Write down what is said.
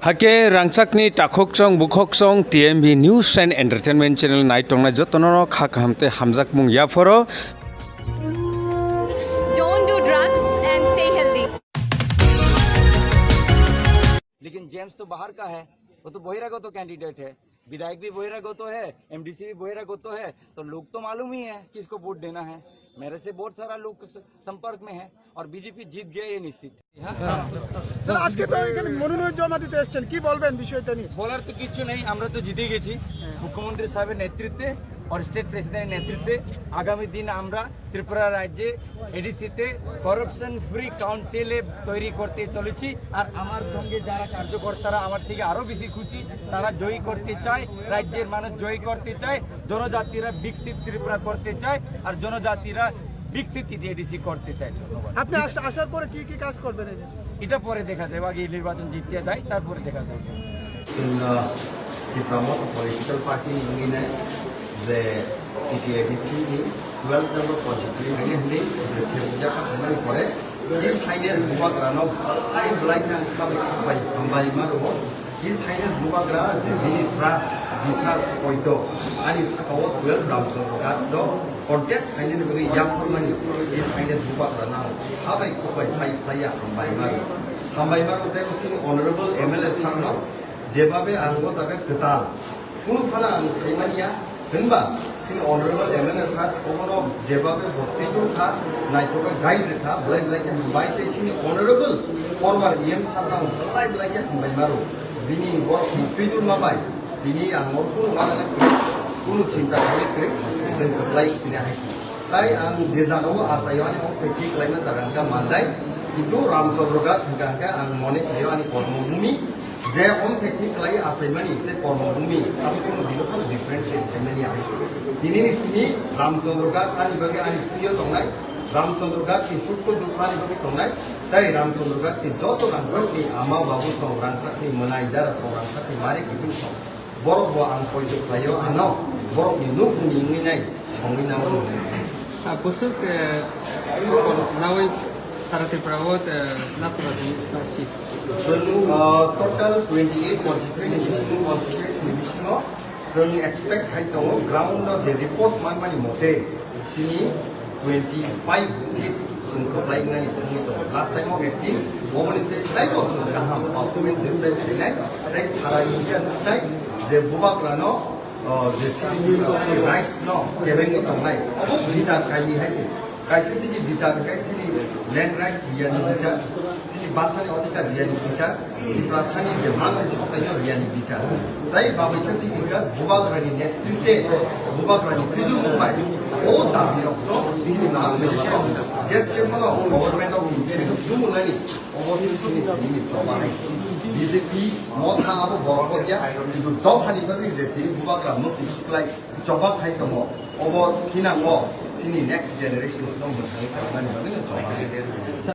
Hake rangchakni takhokchong bukhokchong TMV News and Entertainment Channel naitongnai jotono khakhamte hamjak mung yaporo. Don't do drugs and stay healthy. लेकिन James तो बाहर का है, वो तो बहिरागत candidate है, विधायक भी बहिरागत है, एमडीसी भी बहिरागत है, तो लोग तो मालूम ही है किसको वोट देना है। मेरे से बहुत सारा लोग संपर्क में है और बीजेपी जीत गया ये निश्चित। আজকে তো এখানে মনোনয়ন জমা দিতে এসেছেন, কি বলবেন বিষয়টা নিয়ে? বলার তো কিছু নেই, আমরা তো জিতে গেছি মুখ্যমন্ত্রী সাহেবের নেতৃত্বে और स्टेट प्रेसिडेंट नेतृत्वे आगामी दिन আমরা ত্রিপুরা রাজ্যে এডিসিতে করপশন ফ্রি কাউন্সিল তৈরি করতে চলেছি। আর আমার সঙ্গে যারা কার্যকর্তারা আমার থেকে আরো বেশি খুশি, তারা জয়ী করতে চায়, রাজ্যের মানুষ জয়ী করতে চায়, জনজাতিরা বিকশিত ত্রিপুরা করতে চায় আর জনজাতিরা বিকশিত এডিসি করতে চায়। আপনি আসার পরে কি কি কাজ করবেন? এটা পরে দেখা যাবে, আগে নির্বাচন জিততে যায় তারপরে দেখা যাবে। The promote political party in the ETADC 12 number constitution the Sirja Kamari Kore this highness Bubagrano I like and by Ambarimaro this highness Bubagra the Vinit Trust Visar Poito and is about 12 rounds of Gado contest highness very young for money this highness Bubagrana how I could by Playa Ambarimaro Ambarimaro takes honorable MLA Sarno যেভাবে আঙ্গ তাকে কেতাল কোনো ফানা সাইমানিয়া होनबा सिं honourable MNA साथ कोनो जेबाबे भक्तिजो था नाइथोबे guide था ब्लाइ ब्लाइ के बाइते सिं ऑनरेबल फॉर्मर एम सारना ब्लाइ ब्लाइ के बाइमारो बिनि बर पिदुल माबाय बिनि आंगोर को माने कोनो चिंता खाले करे जों ब्लाइ सिने हाइसि ताइ आं जे जागाव आसायानि पेथि क्लाइमेट जागांका मानदाय किन्तु रामचंद्रगा गांका आं मने खायो आनि कर्मभूमि যে অন থেকে ক্লাই আসাইমানি তে কর্মভূমি আমি কোনো দিলখন ডিফারেন্সিয়েট এমনি আইছে দিনিনি সিনি রামচন্দ্রগাছ আনি বাগে আনি প্রিয় তংনাই রামচন্দ্রগাছ কি সুক্ষ দুখানি বাগে তংনাই তাই রামচন্দ্রগাছ কি যত রাংসাকনি আমা বাবু সংরাংসাকনি মনাই যারা সংরাংসাকনি মারে কিছু সং বড় বড় আং কইতে খাইও আনো বড় কি নুক নিংনি নাই সংনি নাও busuk nawai sarati prawat naprati starship total 28 constituency जों एक्सपेक्ट हाइ दङ ग्राउन्डआव जे रिपर्ट मानमानि मथे सिनि 25 सीट जों खोलायनानै दङ लास्ट टाइमआव 18 ओमनिसे लाइक जों गाहाम पार्टमेन्ट दिसलाय फैनाय लाइक सारा इन्डिया नाय जे बुबाग्रानो जे सिनि राइट्स न केबेंनि दंनाय अब बिचार काइनि हाइसे काइसे दिनि बिचार काइसिनि लैंड राइट्स बियानि बिचार सिनि बासानि अधिकार बियानि बिचार प्रासानि जे मान सप्ताहनि बियानि बिचार ताइ बाबैसा दिनिका बुबाग्रानि नेतृत्वे बुबाग्रानि फिदु मुंबाय ओ दाबियाव तो सिनि नामलेसिया जेसे मनो गभर्नमेन्ट अफ इंडिया जुमुनानि अबसिनि सिनि जमा हाइसि बीजेपी मथा आबो बरगदिया किन्तु दफानि बागै जे दिनि बुबाग्रा मुक्ति क्लाइ जबा खाइ दङ अब थिनांगो सिनि नेक्स्ट जेनेरेशन दं मोजाङै खालामनानै जमा